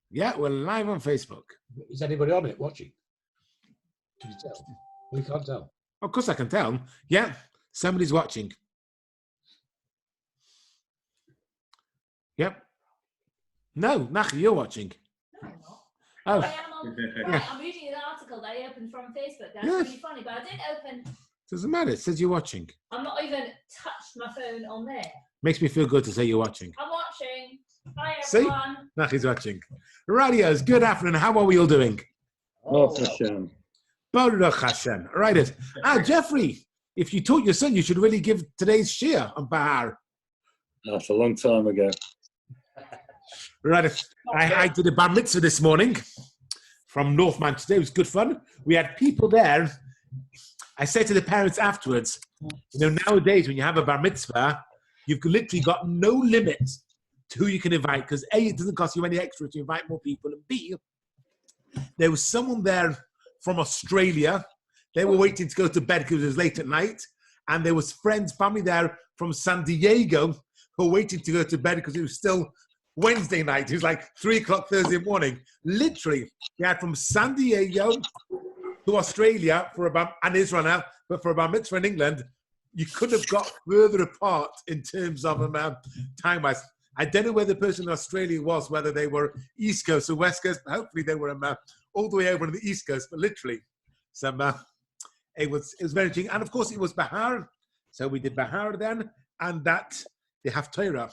Yeah, we're live on Facebook. Is anybody on it watching? Can you tell? We can't tell. Of course I can tell. Yeah, somebody's watching. Yep. No, Nachi, you're watching. No, I'm not. Oh. I am on, right, I'm reading an article that I opened from Facebook. That's really funny, but I didn't open. Doesn't matter. It says you're watching. I'm not even touched my phone on there. Makes me feel good to say you're watching. I'm watching. Hi, See? everyone. Nachi's watching. Radios, good afternoon. How are we all doing? Baruch Hashem. Baruch Hashem. Right. Jeffrey, if you taught your son, you should really give today's shir on Behar. That's a long time ago. Right. I did a bar mitzvah this morning from North Manchester. It was good fun. We had people there. I said to the parents afterwards, nowadays when you have a bar mitzvah, you've literally got no limit to who you can invite because A, it doesn't cost you any extra to invite more people, and B, there was someone there from Australia. They were waiting to go to bed because it was late at night, and there was friends, family there from San Diego who were waiting to go to bed because it was still Wednesday night. It was like 3 o'clock Thursday morning. Literally, we had from San Diego to Australia and Israel now, but for a bar mitzvah in England, you couldn't have got further apart in terms of time-wise. I don't know where the person in Australia was, whether they were East Coast or West Coast, but hopefully they were all the way over on the East Coast, but literally, it was very interesting. And of course, it was Behar. So we did Behar then, and the Haftarah.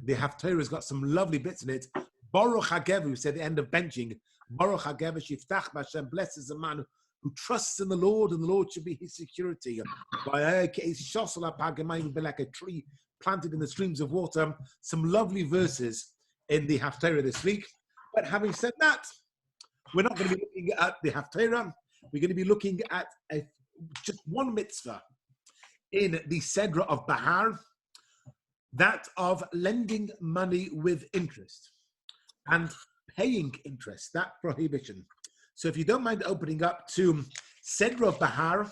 The Haftarah has got some lovely bits in it. Baruch HaGever, who said the end of benching. Baruch HaGever, Shiftach Hashem, blesses a man who trusts in the Lord, and the Lord should be his security. Be like a tree planted in the streams of water. Some lovely verses in the Haftarah this week. But having said that, we're not going to be looking at the Haftarah. We're going to be looking at just one mitzvah in the Sedra of Behar, that of lending money with interest and paying interest, that prohibition. So if you don't mind opening up to Sedra of Behar,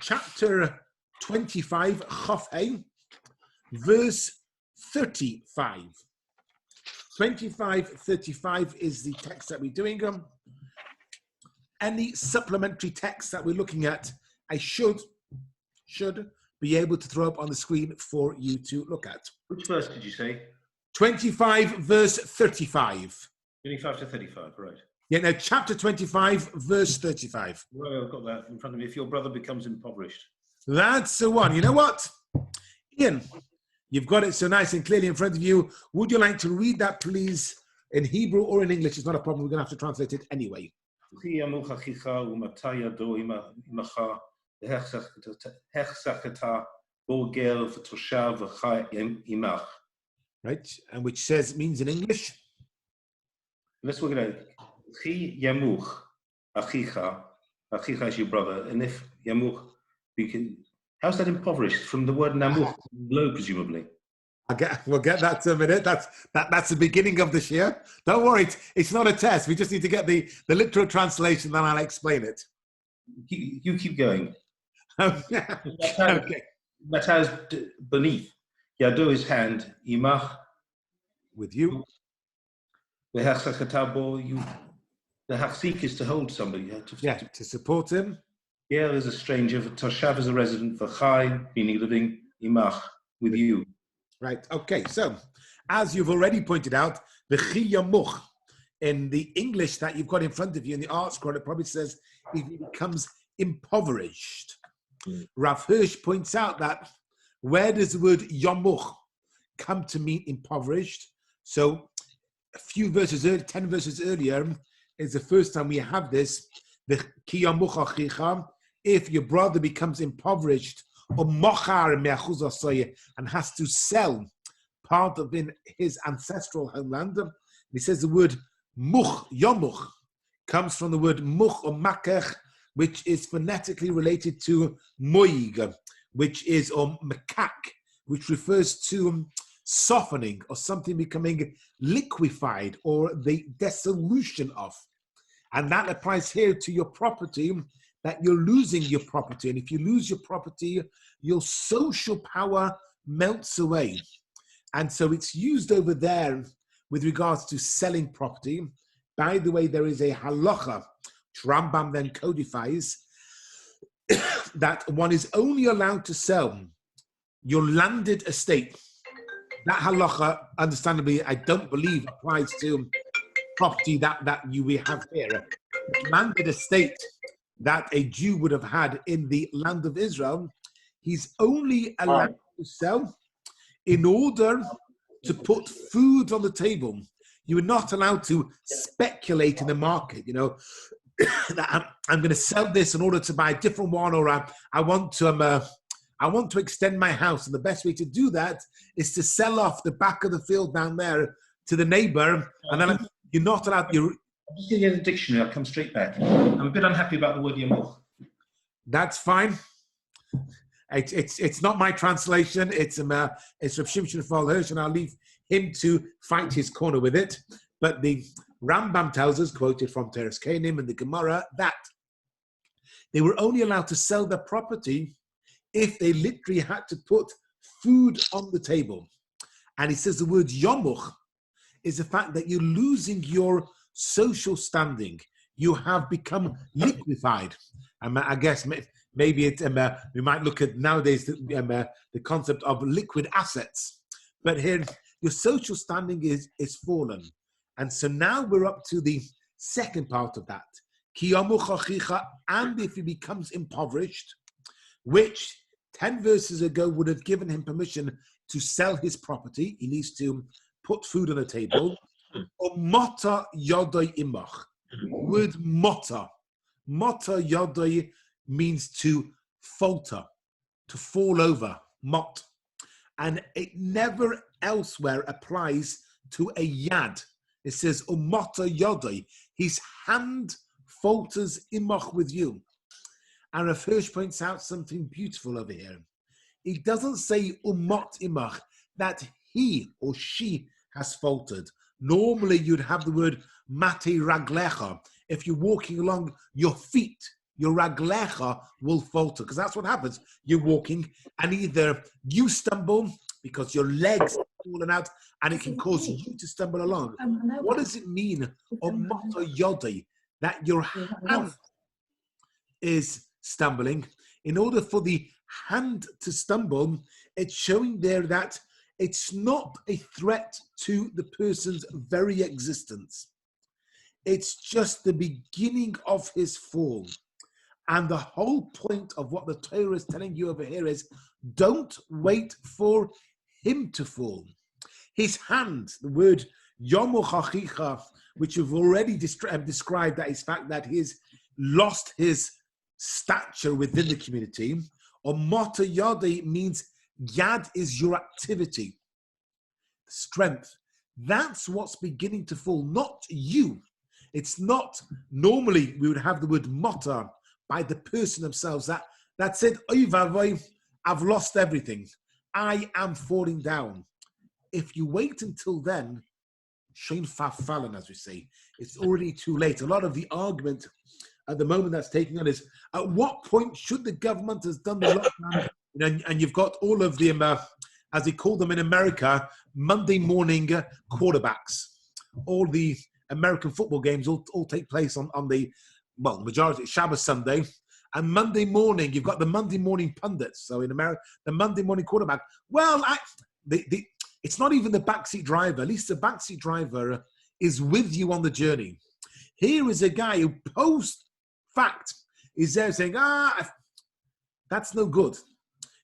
chapter 25, Chaf, verse 35. 25:35 is the text that we're doing. Any supplementary text that we're looking at, I should be able to throw up on the screen for you to look at. Which verse did you say? 25, verse 35. 25 to 35, right. Yeah, no, chapter 25, verse 35. Well, I've got that in front of me. If your brother becomes impoverished. That's the one. You know what? Ian, you've got it so nice and clearly in front of you. Would you like to read that, please, in Hebrew or in English? It's not a problem. We're going to have to translate it anyway. Right, and which means in English. Let's look at it. Chi yamuch achicha. Achicha is your brother, and if yamuch, we can. How's that impoverished? From the word namuch, low, presumably. We'll get that to a minute. That's the beginning of the shir. Don't worry, it's not a test. We just need to get the literal translation, then I'll explain it. You keep going. Okay. That has beneath. Yado is hand. Imach. With you. The hachzik is to hold somebody. To support him. Yeah, is a stranger. Toshav is a resident. V'chai, meaning living. Imach, with you. Right. Okay. So, as you've already pointed out, the chi yamuch in the English that you've got in front of you in the art scroll, it probably says he becomes impoverished. Rav Hirsch points out that where does the word yamuch come to mean impoverished? So, a few verses earlier, 10 verses earlier, is the first time we have this. The ki yamuch achicha, if your brother becomes impoverished, and has to sell part of his ancestral homeland. He says the word much, yamuch, comes from the word much or makech, which is phonetically related to moig, which is makak, which refers to softening or something becoming liquefied or the dissolution of. And that applies here to your property, that you're losing your property. And if you lose your property, your social power melts away. And so it's used over there with regards to selling property. By the way, there is a halacha, which Rambam then codifies, that one is only allowed to sell your landed estate. That halacha, understandably, I don't believe applies to property that we have here. Landed estate that a Jew would have had in the land of Israel, he's only allowed to sell in order to put food on the table. You are not allowed to speculate in the market, that I'm going to sell this in order to buy a different one, or I want to extend my house. And the best way to do that is to sell off the back of the field down there to the neighbor. And then you're not allowed. I'm just going to get a dictionary. I'll come straight back. I'm a bit unhappy about the word yamuch. That's fine. It's not my translation. It's Rav Shimshon Hirsch, and I'll leave him to fight his corner with it. But the Rambam tells us, quoted from Teres Kenim and the Gemara, that they were only allowed to sell their property if they literally had to put food on the table. And he says the word yomuch is the fact that you're losing your social standing. You have become liquefied. I guess maybe we might look at nowadays the concept of liquid assets. But here, your social standing is fallen. And so now we're up to the second part of that. And if he becomes impoverished, which 10 verses ago would have given him permission to sell his property, he needs to put food on the table. Mota yodoi imach. Word mota. Mota yodoi means to falter, to fall over. Mot. And it never elsewhere applies to a yad. It says, Umata yodai, his hand falters imach with you. And Rav Hirsch points out something beautiful over here. He doesn't say umat imach, that he or she has faltered. Normally you'd have the word mate raglecha. If you're walking along, your feet, your raglecha will falter, because that's what happens. You're walking and either you stumble because your legs are falling out, and it can cause you to stumble along. What does it mean, omoto yodai, that your hand is stumbling? In order for the hand to stumble, it's showing there that it's not a threat to the person's very existence. It's just the beginning of his fall. And the whole point of what the Torah is telling you over here is, don't wait for him to fall. His hand, the word yomuch achicha, which you've already described, that is fact that he's lost his stature within the community. Or mota yadai means yad is your activity, strength. That's what's beginning to fall, not you. It's not, normally we would have the word mota by the person themselves, that said, I've lost everything. I am falling down. If you wait until then, shein fallen, as we say, it's already too late. A lot of the argument at the moment that's taking on is, at what point should the government has done the lockdown? And you've got all of the, as they call them in America, Monday morning quarterbacks. All the American football games all take place on the, well, majority, Shabbos Sunday. And Monday morning, you've got the Monday morning pundits. So in America, the Monday morning quarterback. Well, it's not even the backseat driver. At least the backseat driver is with you on the journey. Here is a guy who, post-fact, is there saying, that's no good.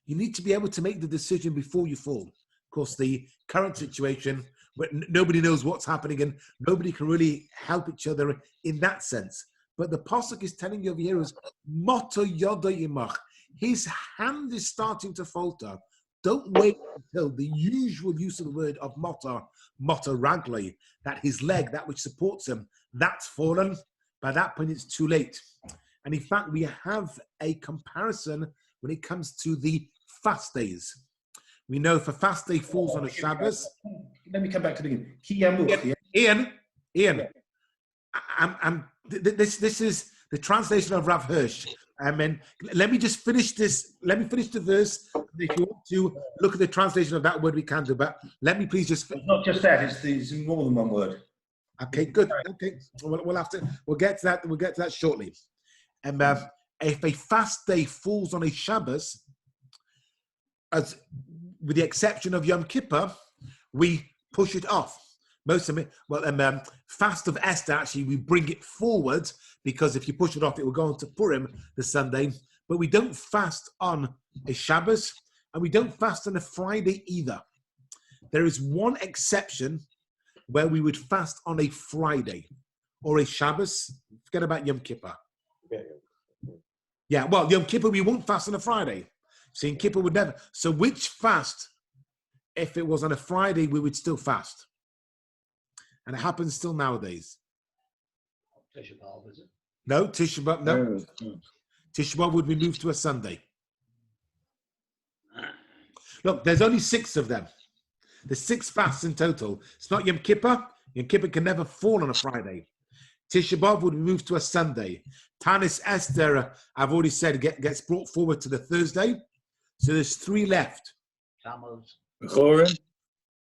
You need to be able to make the decision before you fall. Of course, the current situation, where nobody knows what's happening and nobody can really help each other in that sense. But the pasuk is telling you over here is moto yoda imach. His hand is starting to falter. Don't wait until the usual use of the word of moto raglai, that his leg, that which supports him, that's fallen. By that point, it's too late. And in fact, we have a comparison when it comes to the fast days. We know if a fast day falls on a Shabbos. Let me come back to the beginning. Ki yamuch. Ian. This is the translation of Rav Hirsch. Let me just finish this. Let me finish the verse. If you want to look at the translation of that word, we can do. But let me please just. It's not just that. It's more than one word. Okay, good. Okay, we'll have to. We'll get to that. We'll get to that shortly. And if a fast day falls on a Shabbos, as with the exception of Yom Kippur, we push it off. Most of it, fast of Esther, actually, we bring it forward because if you push it off, it will go on to Purim the Sunday. But we don't fast on a Shabbos, and we don't fast on a Friday either. There is one exception where we would fast on a Friday or a Shabbos. Forget about Yom Kippur. Yeah, well, Yom Kippur, we won't fast on a Friday. So Yom Kippur would never. So which fast, if it was on a Friday, we would still fast? And it happens still nowadays. Tisha B'Av, is it? No, Tisha B'Av, no. Tisha B'Av would be moved to a Sunday. Look, there's only 6 of them. There's 6 fasts in total. It's not Yom Kippur. Yom Kippur can never fall on a Friday. Tisha B'Av would be moved to a Sunday. Tanis Esther, I've already said, gets brought forward to the Thursday. So there's 3 left. Tammuz. Bechorim?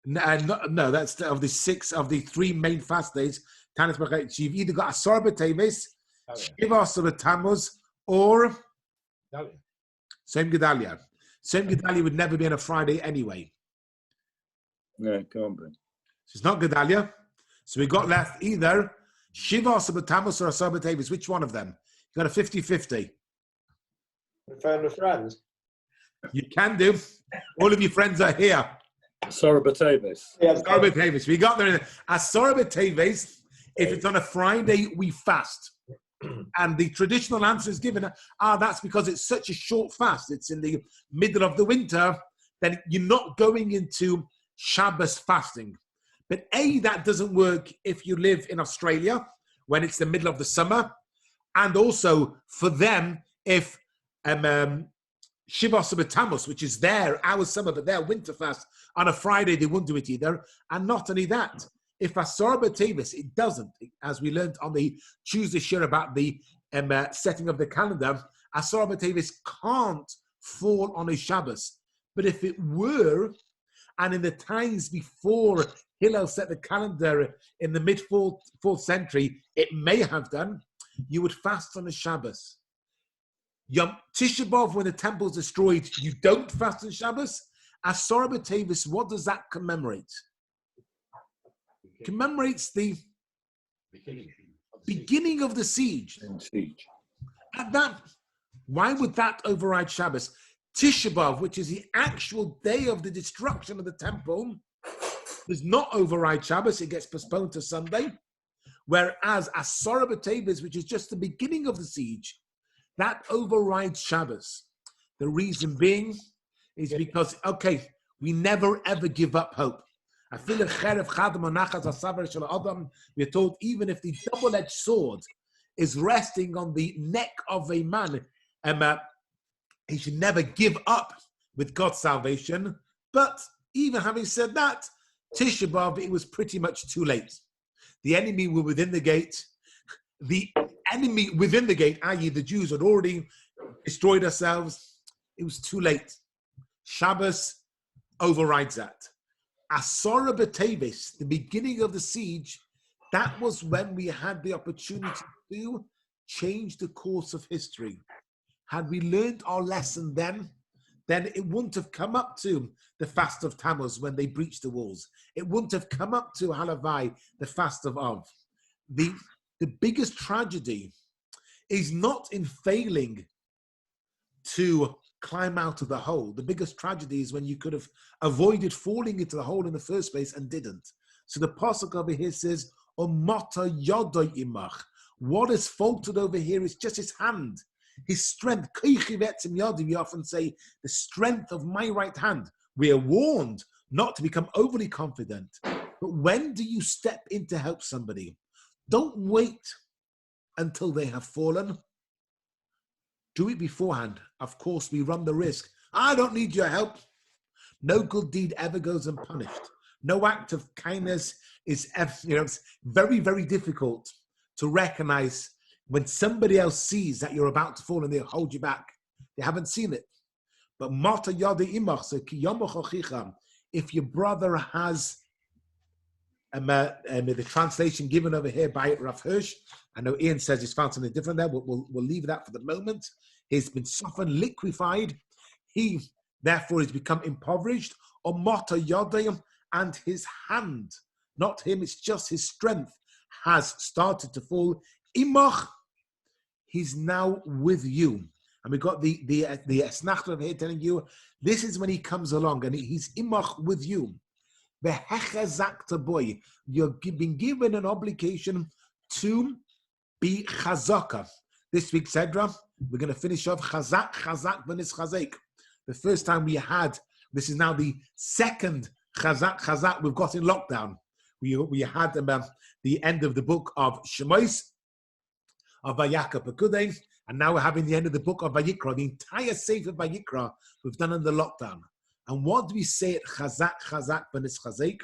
No, that's of the 6 of the 3 main fast days. Tanis B'Chai. So you've either got Asar B'Teves, Shiva Asar Tammuz, or Same Gedalia. Same Gedalia would never be on a Friday anyway. No, it can't be. So it's not Gedalia. So we got left either Shiva Asar Tammuz or Asar B'Teves. Which one of them? You got a 50-50. Phone with friends. You can do. All of your friends are here. Sorry, Batavis. Yeah, Asar B'Teves. We got there. Asar B'Teves, if it's on a Friday, we fast. And the traditional answer is given, that's because it's such a short fast. It's in the middle of the winter. Then you're not going into Shabbos fasting. But that doesn't work if you live in Australia when it's the middle of the summer. And also for them, if Shiva Tammuz, which is our summer, but their winter fast, on a Friday, they wouldn't do it either. And not only that, if Asar B'Teves, it doesn't, as we learned on the Tuesday share about the setting of the calendar, Asar B'Teves can't fall on a Shabbos. But if it were, and in the times before Hillel set the calendar in the mid-4th century, it may have done, you would fast on a Shabbos. Yom Tisha B'Av, when the temple is destroyed, you don't fast on Shabbos. Asar B'Teves, what does that commemorate? Commemorates the beginning of the siege. At that, why would that override Shabbos? Tisha B'Av, which is the actual day of the destruction of the temple, does not override Shabbos. It gets postponed to Sunday. Whereas Asar B'Teves, which is just the beginning of the siege, that overrides Shabbos. The reason being is because, we never ever give up hope. We are told even if the double-edged sword is resting on the neck of a man, he should never give up with God's salvation. But even having said that, Tisha B'Av, it was pretty much too late. The enemy were within the gate. The enemy within the gate, i.e. the Jews, had already destroyed ourselves. It was too late. Shabbos overrides that. Asara B'Teves, the beginning of the siege, that was when we had the opportunity to change the course of history. Had we learned our lesson then it wouldn't have come up to the fast of Tammuz when they breached the walls. It wouldn't have come up to Halavai, the fast of Av. The biggest tragedy is not in failing to climb out of the hole. The biggest tragedy is when you could have avoided falling into the hole in the first place and didn't. So the pasuk over here says, "Omata yodoy imach." What is faltered over here is just his hand, his strength. We often say, the strength of my right hand. We are warned not to become overly confident. But when do you step in to help somebody? Don't wait until they have fallen. Do it beforehand. Of course, we run the risk. I don't need your help. No good deed ever goes unpunished. No act of kindness is ever, it's very, very difficult to recognize when somebody else sees that you're about to fall and they'll hold you back. They haven't seen it. But if your brother has the translation given over here by Rav Hirsch. I know Ian says he's found something different there. We'll leave that for the moment. He's been softened, liquefied. He, therefore, has become impoverished. Omota Yodayim, and his hand, not him, it's just his strength, has started to fall. Imach, he's now with you. And we've got the Esnachta here telling you, this is when he comes along, and he's imach with you. Behechazakta boy, you've been given an obligation to be chazaka. This week's Sedra, we're going to finish off chazak, v'nis chazek. The first time we had, this is now the second chazak we've got in lockdown. We had the end of the book of Shemais, of Vayaka Pekudei, and now we're having the end of the book of Vayikra, the entire Sefer Vayikra we've done in the lockdown. And what do we say at chazak, v'nis chazek?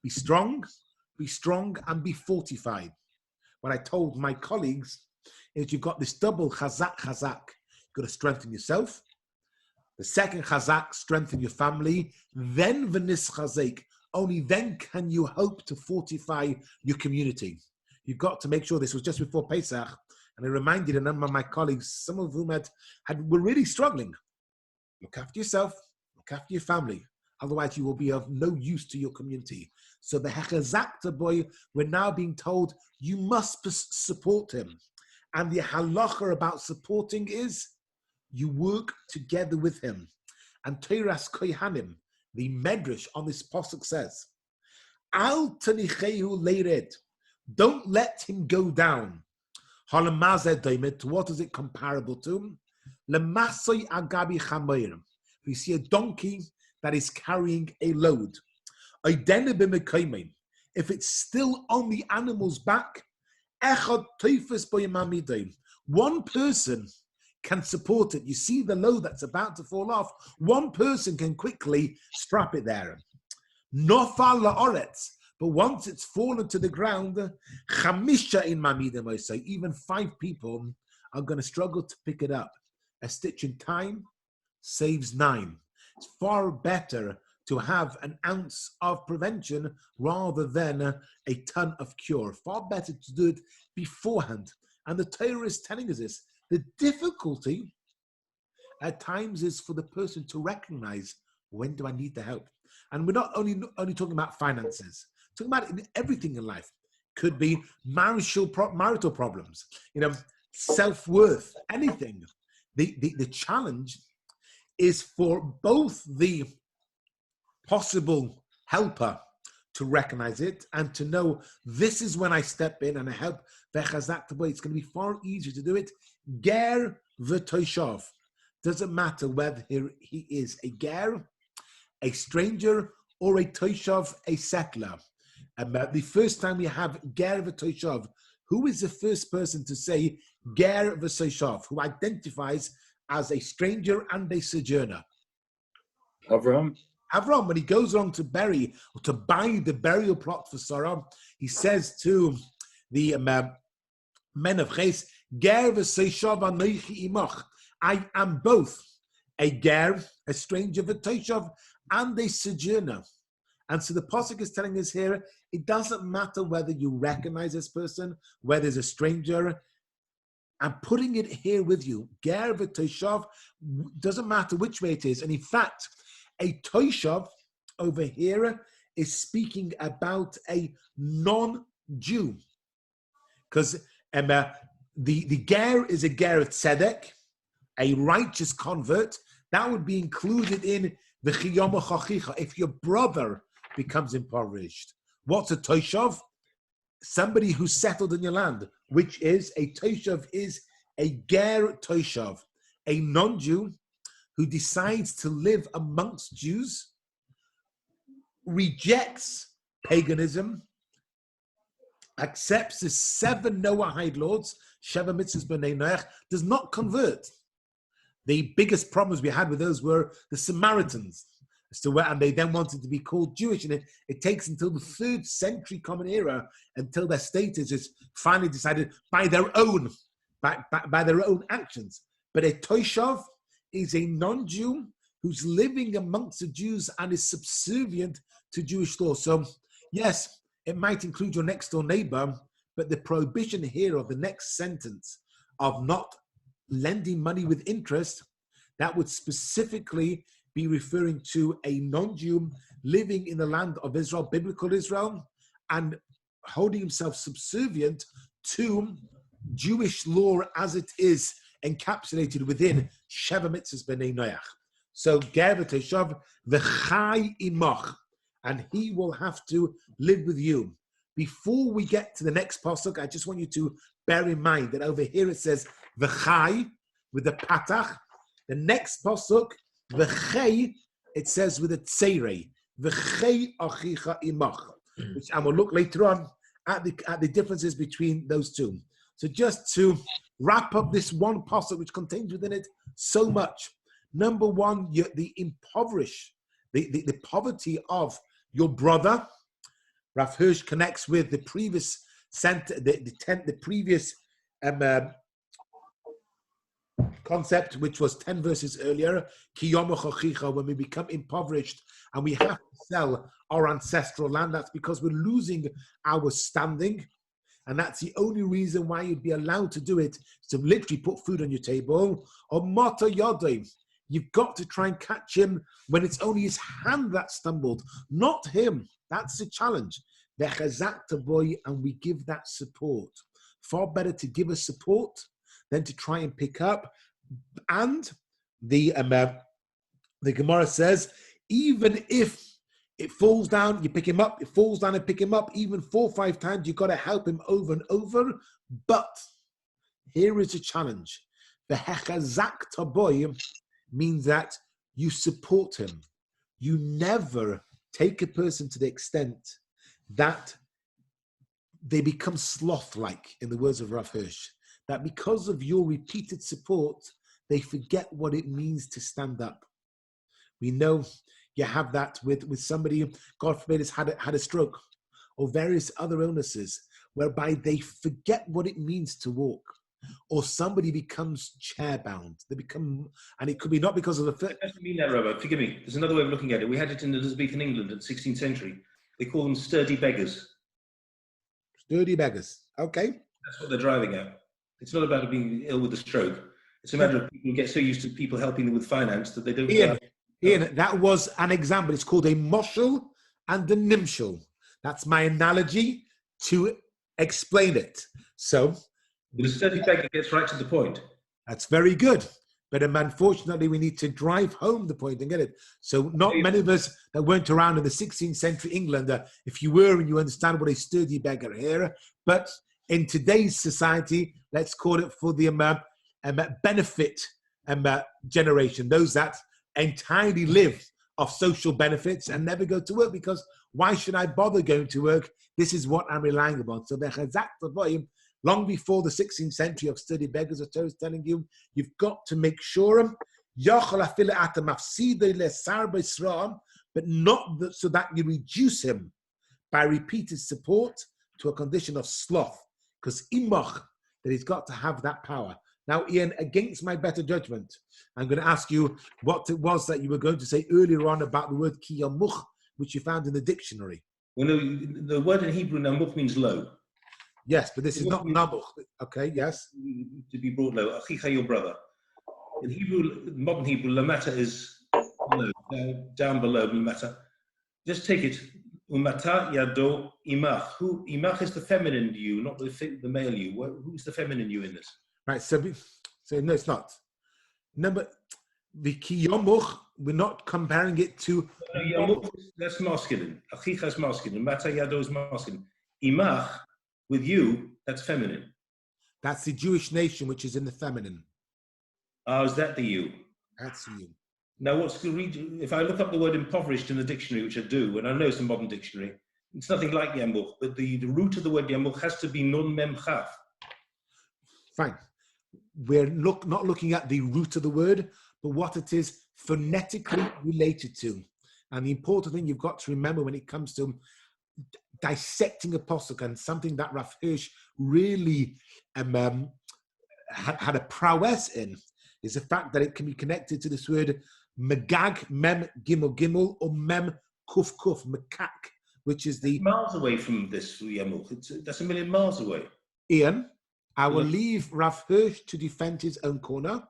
Be strong, and be fortified. What I told my colleagues is you've got this double chazak. You've got to strengthen yourself. The second chazak, strengthen your family. Then v'nis chazek. Only then can you hope to fortify your community. You've got to make sure, this was just before Pesach, and I reminded a number of my colleagues, some of whom were really struggling. Look after yourself, look after your family. Otherwise, you will be of no use to your community. So the Hechazakta boy, we're now being told you must support him. And the halacha about supporting is you work together with him. And Teiras Kohanim, the Medrash on this pasuk says, Al tanichehu leired. Don't let him go down. Halamazeh daimet. What is it comparable to? Lemasoi agabi chamayim. We see a donkey that is carrying a load. If it's still on the animal's back, one person can support it. You see the load that's about to fall off. One person can quickly strap it there. Nofal la'oretz. But once it's fallen to the ground, even 5 people are going to struggle to pick it up. A stitch in time saves 9. It's far better to have an ounce of prevention rather than a ton of cure. Far better to do it beforehand. And the Torah is telling us this. The difficulty at times is for the person to recognize, when do I need the help? And we're not only talking about finances, talking about in everything in life. Could be marital problems, self-worth, anything. The challenge is for both the possible helper to recognize it and to know this is when I step in and I help. It's going to be far easier to do it. Ger v'toishav. Doesn't matter whether he is a ger, a stranger, or a toishav, a settler. The first time we have ger v'toishav, who is the first person to say ger v'toishav, who identifies as a stranger and a sojourner? Avraham, when he goes along to buy the burial plot for Sarah, he says to the men of Ches, ger v'toishav anochi imach. I am both a ger, a stranger, v'toishav, and a sojourner. And so the pasuk is telling us here, it doesn't matter whether you recognize this person, whether there's a stranger. I'm putting it here with you. Ger v'toishav, doesn't matter which way it is. And in fact, a toishav over here is speaking about a non-Jew. Because the ger is a ger of tzedek, a righteous convert. That would be included in the chiyama chachicha. If your brother becomes impoverished, what's a toishav? Somebody who's settled in your land, which is a toishav, is a ger toishav, a non-Jew who decides to live amongst Jews, rejects paganism, accepts the 7 Noahide laws, Sheva Mitzvahs B'nai Noach, does not convert. The biggest problems we had with those were the Samaritans, and they then wanted to be called Jewish, and it takes until the 3rd century Common Era until their status is finally decided by their own actions. But a Toishav is a non-Jew who's living amongst the Jews and is subservient to Jewish law. So, yes, It might include your next door neighbor, but the prohibition here of the next sentence of not lending money with interest, that would specifically be referring to a non-Jew living in the land of Israel, biblical Israel, and holding himself subservient to Jewish law as it is encapsulated within Sheva Mitzvahs B'nai Noach. So, Ger v'teshav v'chai imach, and he will have to live with you. Before we get to the next pasuk, I just want you to bear in mind that over here it says v'chai with the patach. The next pasuk, v'chei, it says with a tseirei, v'chei achicha imach, which I will look later on at the differences between those two. So just to wrap up this one pasuk, which contains within it so much. Number one, the poverty of your brother. Rav Hirsch connects with the previous the previous concept, which was 10 verses earlier, when we become impoverished and we have to sell our ancestral land. That's because we're losing our standing. And that's the only reason why you'd be allowed to do it, is to literally put food on your table. Or mata yodai, you've got to try and catch him when it's only his hand that stumbled, not him. That's the challenge. And we give that support. Far better to give us support than to try and pick up. And the Gemara says, even if it falls down, you pick him up, it falls down and pick him up, even 4 or 5 times, you've got to help him over and over. But here is a challenge. The hechazak taboy means that you support him. You never take a person to the extent that they become sloth-like, in the words of Rav Hirsch, that because of your repeated support, they forget what it means to stand up. We know you have that with somebody, God forbid, has had a stroke or various other illnesses, whereby they forget what it means to walk. Or somebody becomes chair-bound. They become, and it could be not because of the... It doesn't mean that, Robert. Forgive me. There's another way of looking at it. We had it in Elizabethan England in the 16th century. They call them sturdy beggars. Sturdy beggars. Okay. That's what they're driving at. It's not about being ill with a stroke. It's a matter of people get so used to people helping them with finance that they don't... Ian, that was an example. It's called a moshel and a nimshel. That's my analogy to explain it. So... The sturdy beggar gets right to the point. That's very good. But unfortunately, we need to drive home the point and get it. So not many of us that weren't around in the 16th century England, if you were and you understand what a sturdy beggar here, but in today's society, let's call it for the benefit generation, those that entirely live off social benefits and never go to work, because why should I bother going to work? This is what I'm relying upon. So the chazak volume, long before the 16th century of sturdy beggars, the Torah is telling you, you've got to make sure, but not so that you reduce him by repeated support to a condition of sloth, because imach, that he's got to have that power. Now, Ian, against my better judgment, I'm going to ask you what it was that you were going to say earlier on about the word ki yamuch, which you found in the dictionary. Well, no, the word in Hebrew, namuch, means low. Yes, but this is not namuch. Okay, yes. To be brought low. Achicha, your brother. In Hebrew, modern Hebrew, lamata is low, down below, lamata. Just take it. Umata yado imach. Who imach is the feminine you, not the male you. Who's the feminine you in this? Right, so no, it's not. Number the kiyomuch, we're not comparing it to. Yamuch, that's masculine. Achicha is masculine. Mata yado is masculine. Imach, with you, that's feminine. That's the Jewish nation, which is in the feminine. Oh, is that the you? That's you. Now, what's the read? If I look up the word impoverished in the dictionary, which I do, and I know it's a modern dictionary, it's nothing like yamuch, but the root of the word yamuch has to be nun mem chaf. Fine. We're not looking at the root of the word, but what it is phonetically related to. And the important thing you've got to remember when it comes to dissecting a pasuk, and something that Rav Hirsch really had a prowess in, is the fact that it can be connected to this word megag, mem gimel gimel, or mem kuf kuf, mekak, which is the miles away from this Yamuch. That's a million miles away. Ian. I will Yeah. leave Rav Hirsch to defend his own corner.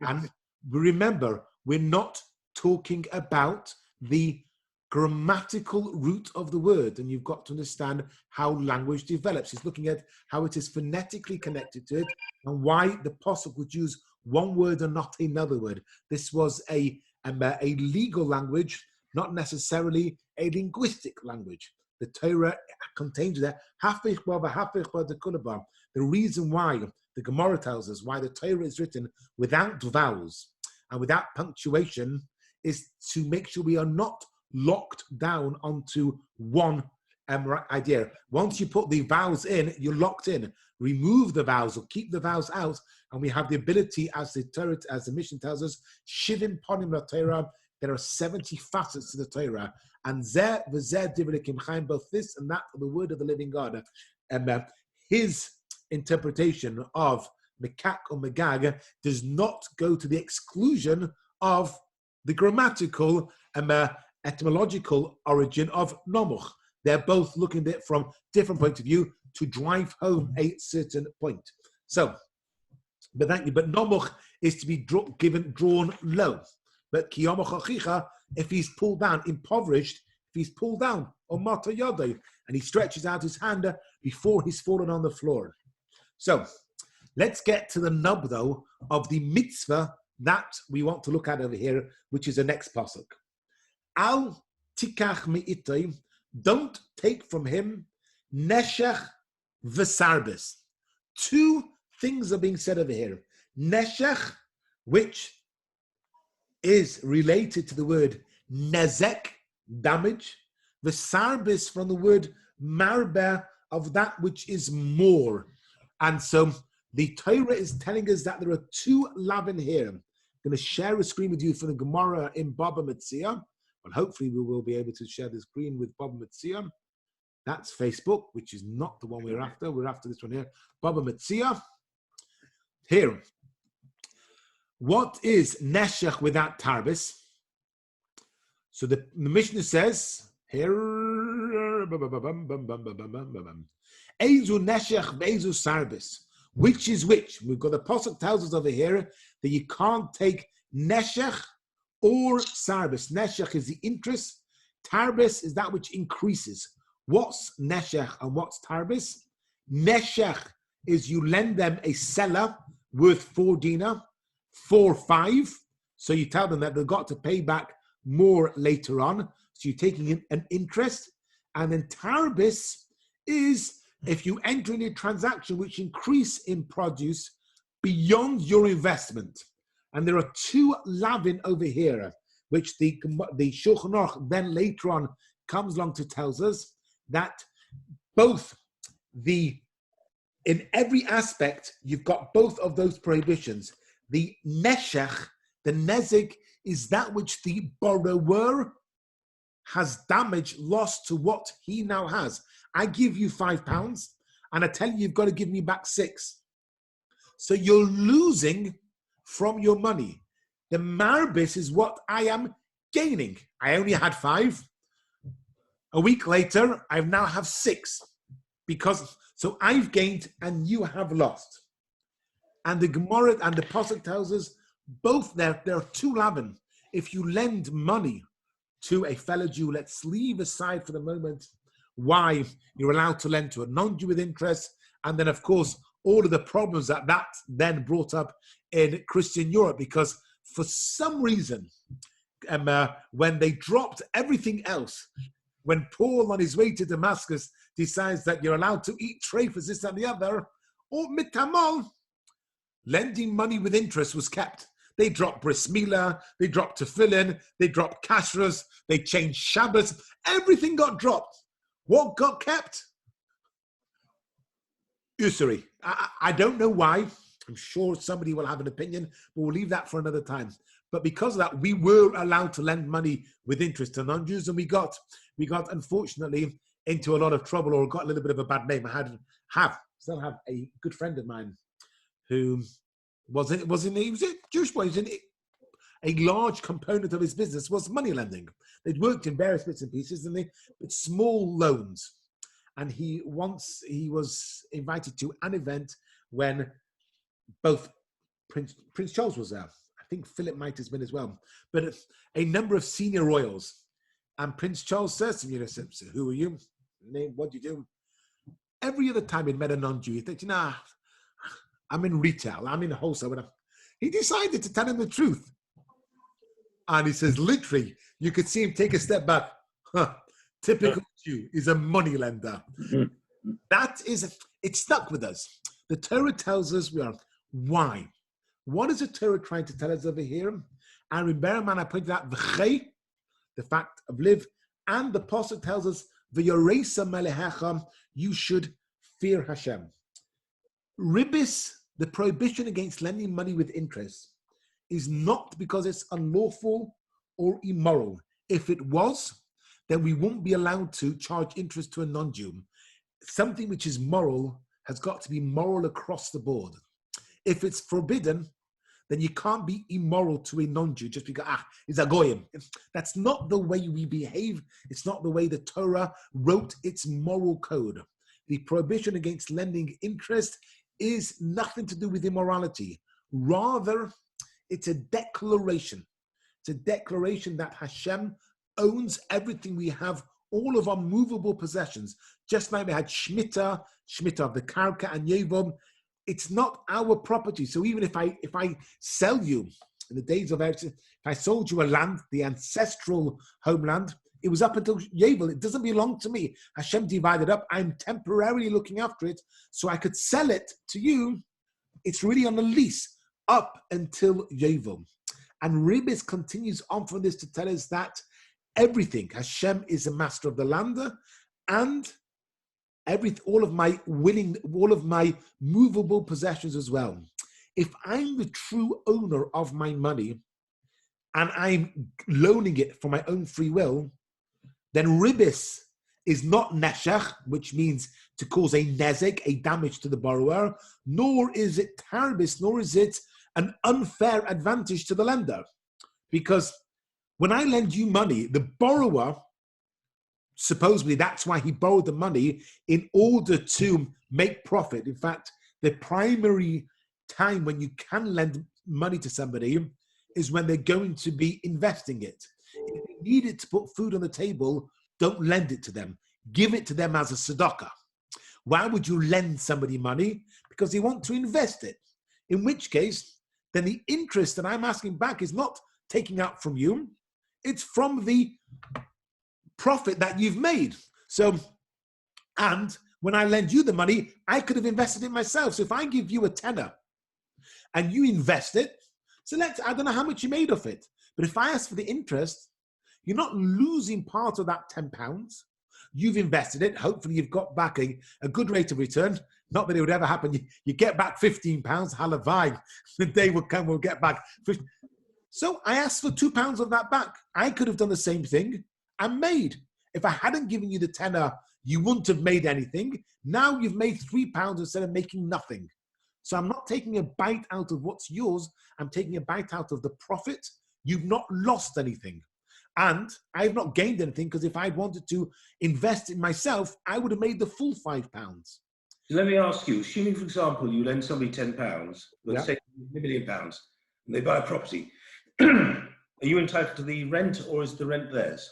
And remember, we're not talking about the grammatical root of the word, and you've got to understand how language develops. He's looking at how it is phonetically connected to it and why the Pasuk would use one word and not another word. This was a legal language, not necessarily a linguistic language. The Torah contains that. The reason why the Gemara tells us why the Torah is written without vowels and without punctuation is to make sure we are not locked down onto one idea. Once you put the vowels in, you're locked in. Remove the vowels or keep the vowels out, and we have the ability, as the Torah, as the mission tells us, Shivim Ponim LaTorah. There are 70 facets to the Torah, and Zeh v'Zeh Divrei Kim Chaim, both this and that, the word of the living God. His interpretation of Mekak or Megag does not go to the exclusion of the grammatical etymological origin of Nomuch. They're both looking at it from different points of view to drive home a certain point. So, but Nomuch is to be drawn low. But Kiyomach Achicha, if he's pulled down, impoverished, if he's pulled down, or Mata Yodai, and he stretches out his hand before he's fallen on the floor. So, let's get to the nub, though, of the mitzvah that we want to look at over here, which is the next pasuk. Al tikach me'itay, don't take from him neshech v'sarbis. Two things are being said over here. Neshech, which is related to the word nezek, damage. V'sarbis from the word marbe, of that which is more. And so the Torah is telling us that there are two lavin here. I'm going to share a screen with you for the Gemara in Baba Metzia. Well, hopefully we will be able to share the screen with Baba Metzia. That's Facebook, which is not the one we're after. We're after this one here. Baba Metzia. Here. What is Neshech without Tarbis? So the Mishnah says, here, Eizu Neshech ve'ezu Sarbis. Which is which? We've got the Pasuk tells us over here that you can't take Neshech or Sarbis. Neshech is the interest. Tarbis is that which increases. What's Neshech and what's Tarbis? Neshech is you lend them a seller worth 4 dinar, 5. So you tell them that they've got to pay back more later on. So you're taking in an interest. And then Tarbis is if you enter in a transaction which increase in produce beyond your investment. And there are two lavin over here, which the Shulchan Aruch then later on comes along to tells us that both in every aspect, you've got both of those prohibitions. The neshech, the nezik, is that which the borrower has damage, lost to what he now has. I give you £5 and I tell you you've got to give me back 6. So you're losing from your money. The marbis is what I am gaining. I only had 5. A week later, I now have 6. So I've gained and you have lost. And the Gemara and the Pasuk tells us both there are two lavin. If you lend money to a fellow Jew, let's leave aside for the moment why you're allowed to lend to a non-Jew with interest, and then of course all of the problems that then brought up in Christian Europe, because for some reason when they dropped everything else, when Paul on his way to Damascus decides that you're allowed to eat treifas, this and the other, or mitamol, lending money with interest was kept. They dropped bris milah, they dropped tefillin, they dropped kashrus, they changed Shabbos, everything got dropped. What got kept? Usury. I don't know why. I'm sure somebody will have an opinion, but we'll leave that for another time. But because of that, we were allowed to lend money with interest to non-Jews, and we got unfortunately into a lot of trouble, or got a little bit of a bad name. I still have a good friend of mine who was a Jewish boy. a large component of his business was money lending. They'd worked in various bits and pieces, and but small loans. And he was invited to an event when both Prince Charles was there. I think Philip might have been as well. But a number of senior royals. And Prince Charles says to me, who are you? Name, what do you do? Every other time he'd met a non-Jew, he thought, nah, I'm in retail, I'm in wholesale. He decided to tell him the truth. And he says, literally, you could see him take a step back. Typical Jew is a money lender. It stuck with us. The Torah tells us we are. Why? What is the Torah trying to tell us over here? And in Berman, I pointed out the fact of live, and the Apostle tells us, V'yoresa melehecha, you should fear Hashem. Ribis, the prohibition against lending money with interest, is not because it's unlawful or immoral. If it was, then we won't be allowed to charge interest to a non-Jew. Something which is moral has got to be moral across the board. If it's forbidden, then you can't be immoral to a non-Jew just because, it's a goyim. That's not the way we behave. It's not the way the Torah wrote its moral code. The prohibition against lending interest is nothing to do with immorality. Rather, it's a declaration. It's a declaration that Hashem owns everything we have, all of our movable possessions. Just like we had Shemitah of the Karka and Yevom, it's not our property. So even if I sell you, in the days of Eretz, if I sold you a land, the ancestral homeland, it was up until Yevel. It doesn't belong to me. Hashem divided up. I'm temporarily looking after it, so I could sell it to you. It's really on a lease up until Yevel. And Ribis continues on from this to tell us that everything, Hashem is the master of the land, and all of my movable possessions as well. If I'm the true owner of my money and I'm loaning it for my own free will, then ribis is not neshech, which means to cause a nezek, a damage to the borrower, nor is it tarbis, nor is it an unfair advantage to the lender. Because when I lend you money, the borrower, supposedly that's why he borrowed the money, in order to make profit. In fact, the primary time when you can lend money to somebody is when they're going to be investing it. If you need it to put food on the table, don't lend it to them. Give it to them as a tzedakah. Why would you lend somebody money? Because they want to invest it. In which case, then the interest that I'm asking back is not taking out from you. It's from the profit that you've made. So, and when I lend you the money, I could have invested it myself. So if I give you a tenner and you invest it, so I don't know how much you made of it, but if I ask for the interest, you're not losing part of that £10. You've invested it. Hopefully you've got back a good rate of return. Not that it would ever happen. You get back £15, halavai. The day will come, we'll get back 15. So I asked for £2 of that back. I could have done the same thing and made. If I hadn't given you the tenner, you wouldn't have made anything. Now you've made £3 instead of making nothing. So I'm not taking a bite out of what's yours. I'm taking a bite out of the profit. You've not lost anything. And I've not gained anything, because if I'd wanted to invest in myself, I would have made the full £5. Let me ask you, assuming, for example, you lend somebody £10, let's say £1 million, and they buy a property, are you entitled to the rent, or is the rent theirs?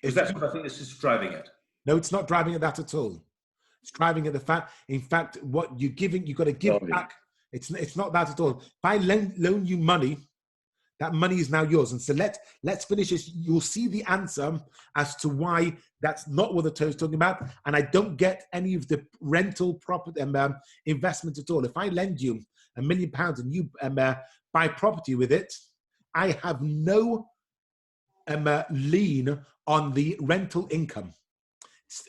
Because that's what I think this is driving at. No, it's not driving at that at all. It's driving at the fact, in fact, what you're giving, you've got to give back. It's not that at all. If I loan you money, that money is now yours. And so let's finish this. You'll see the answer as to why that's not what the Torah is talking about. And I don't get any of the rental property investment at all. If I lend you £1 million and you buy property with it, I have no lien on the rental income.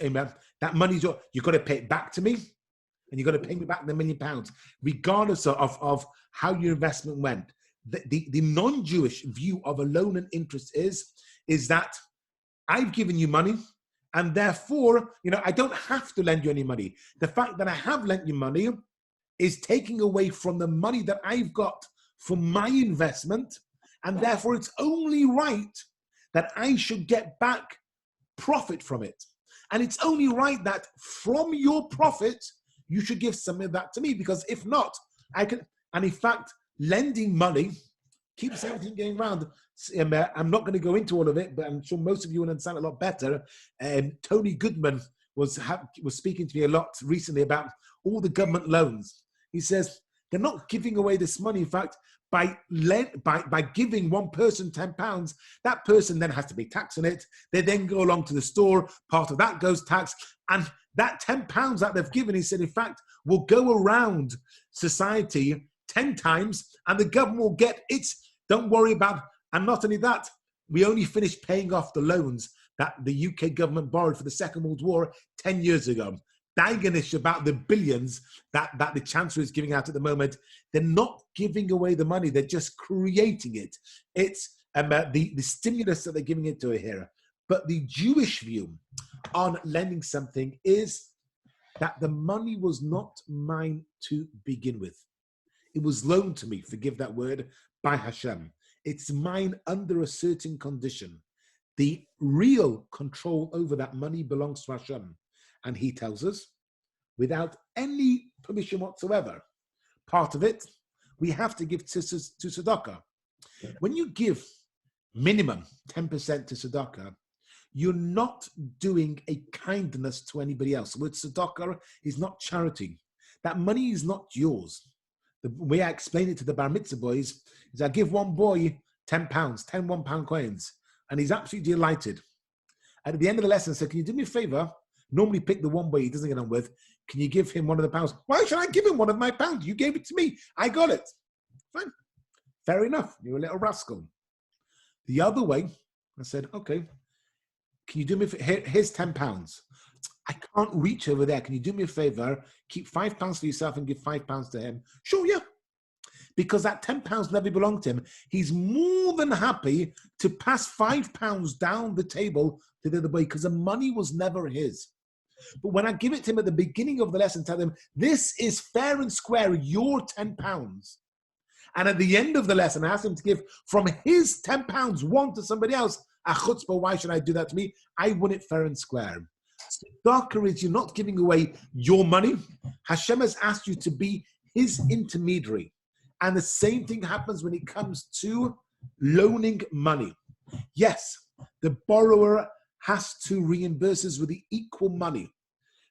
That money's yours. You've got to pay it back to me, and you've got to pay me back the £1 million, regardless of how your investment went. The non-Jewish view of a loan and interest is that I've given you money, and therefore, I don't have to lend you any money. The fact that I have lent you money is taking away from the money that I've got for my investment, And therefore, it's only right that I should get back profit from it. And it's only right that from your profit, you should give some of that to me, because if not, I can. And in fact, lending money keeps everything going round. I'm not going to go into all of it, but I'm sure most of you will understand a lot better. Tony Goodman was speaking to me a lot recently about all the government loans. He says they're not giving away this money. In fact, by giving one person £10, that person then has to pay tax on it. They then go along to the store. Part of that goes tax. And that £10 that they've given, he said, in fact, will go around society 10 times, and the government will get its. Don't worry about. And not only that, we only finished paying off the loans that the UK government borrowed for the Second World War 10 years ago. Daganish about the billions that the Chancellor is giving out at the moment. They're not giving away the money. They're just creating it. It's the stimulus that they're giving it to here. But the Jewish view on lending something is that the money was not mine to begin with. It was loaned to me, forgive that word, by Hashem. It's mine under a certain condition. The real control over that money belongs to Hashem. And he tells us, without any permission whatsoever, part of it, we have to give to tzedakah. When you give minimum 10% to tzedakah, you're not doing a kindness to anybody else. The word tzedakah is not charity. That money is not yours. The way I explain it to the bar mitzvah boys is I give one boy £10, 10 £1 coins, and he's absolutely delighted. And at the end of the lesson, I said, can you do me a favor? Normally pick the one boy he doesn't get on with. Can you give him one of the pounds? Why should I give him one of my pounds? You gave it to me. I got it. Fine. Fair enough. You're a little rascal. The other way, I said, okay, can you do me, here's £10. I can't reach over there. Can you do me a favor? Keep £5 for yourself and give £5 to him. Sure, yeah. Because that £10 never belonged to him. He's more than happy to pass £5 down the table to the other boy because the money was never his. But when I give it to him at the beginning of the lesson, tell him, this is fair and square, your £10. And at the end of the lesson, I ask him to give from his £10, one to somebody else. A chutzpah, why should I do that to me? I won it fair and square. Tzedakah is you're not giving away your money. Hashem has asked you to be his intermediary. And the same thing happens when it comes to loaning money. Yes, the borrower has to reimburse us with the equal money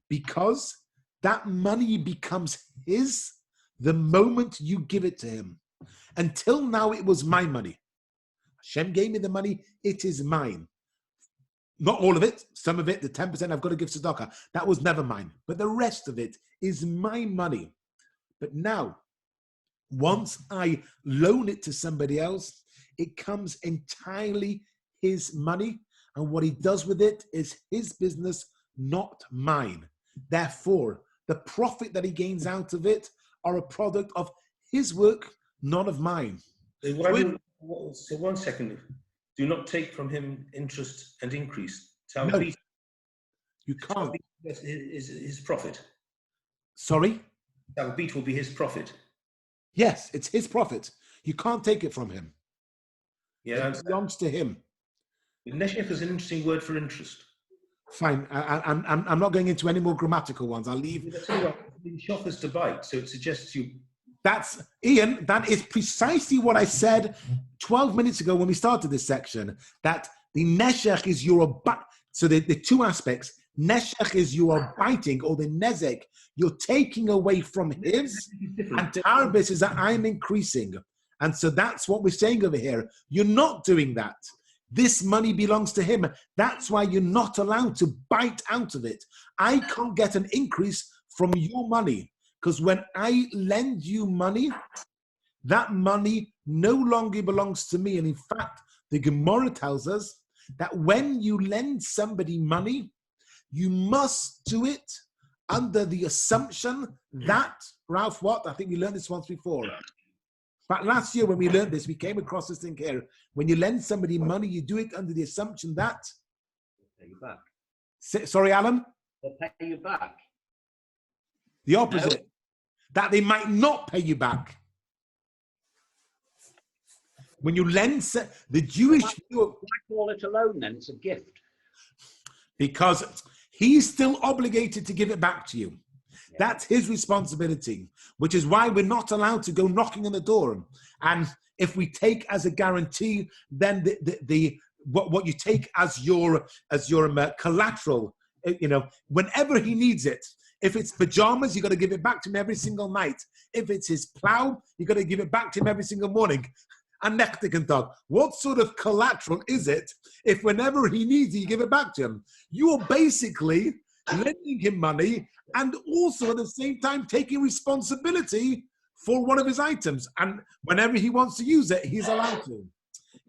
because that money becomes his the moment you give it to him. Until now, it was my money. Hashem gave me the money, it is mine. Not all of it, some of it, the 10% I've got to give tzedakah. That was never mine. But the rest of it is my money. But now, once I loan it to somebody else, it comes entirely his money. And what he does with it is his business, not mine. Therefore, the profit that he gains out of it are a product of his work, none of mine. So 1 second. Do not take from him interest and increase. No, you can't. His profit. Sorry? Beat will be his profit. Yes, it's his profit. You can't take it from him. Yeah, it belongs to him. Neshech is an interesting word for interest. Fine. I'm not going into any more grammatical ones. I'll leave. Shockers to bite, so it suggests you. That's Ian. That is precisely what I said 12 minutes ago when we started this section. That the neshech is your so the two aspects. Neshech is you are biting, or the nezek you're taking away from his, and tarbis is that I'm increasing. And so that's what we're saying over here. You're not doing that. This money belongs to him. That's why you're not allowed to bite out of it. I can't get an increase from your money. Because when I lend you money, that money no longer belongs to me. And in fact, the Gemara tells us that when you lend somebody money, you must do it under the assumption that, Ralph, what? I think we learned this once before. But last year when we learned this, we came across this thing here. When you lend somebody money, you do it under the assumption that... They'll pay you back. Sorry, Alan? They'll pay you back. The opposite. No. That they might not pay you back. When you lend, the Jewish view, Why call it a loan then? It's a gift. because he's still obligated to give it back to you. Yeah. That's his responsibility, which is why we're not allowed to go knocking on the door. And if we take as a guarantee, then what you take as your collateral, whenever he needs it. If it's pajamas, you got to give it back to him every single night. If it's his plow, you got to give it back to him every single morning. And dog, what sort of collateral is it if whenever he needs it, you give it back to him? You're basically lending him money and also at the same time taking responsibility for one of his items. And whenever he wants to use it, he's allowed to.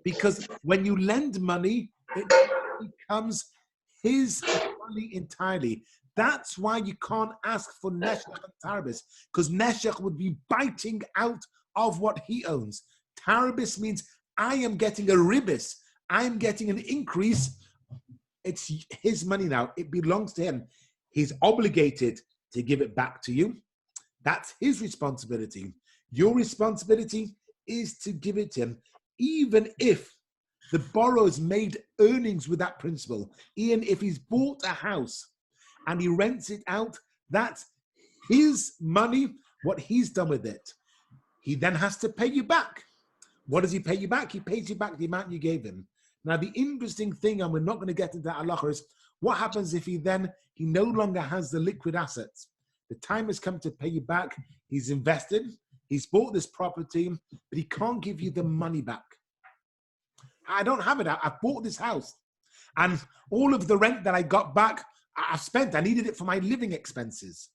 Because when you lend money, it becomes his money entirely. That's why you can't ask for neshech and tarabis, because neshech would be biting out of what he owns. Tarabis means I am getting a ribis. I am getting an increase. It's his money now. It belongs to him. He's obligated to give it back to you. That's his responsibility. Your responsibility is to give it to him, even if the borrower's made earnings with that principal. Even if he's bought a house and he rents it out, that's his money, what he's done with it. He then has to pay you back. What does he pay you back? He pays you back the amount you gave him. Now, the interesting thing, and we're not going to get into that halacha, is what happens if he no longer has the liquid assets. The time has come to pay you back. He's invested. He's bought this property, but he can't give you the money back. I don't have it. I've bought this house. And all of the rent that I got back, I've spent. I needed it for my living expenses.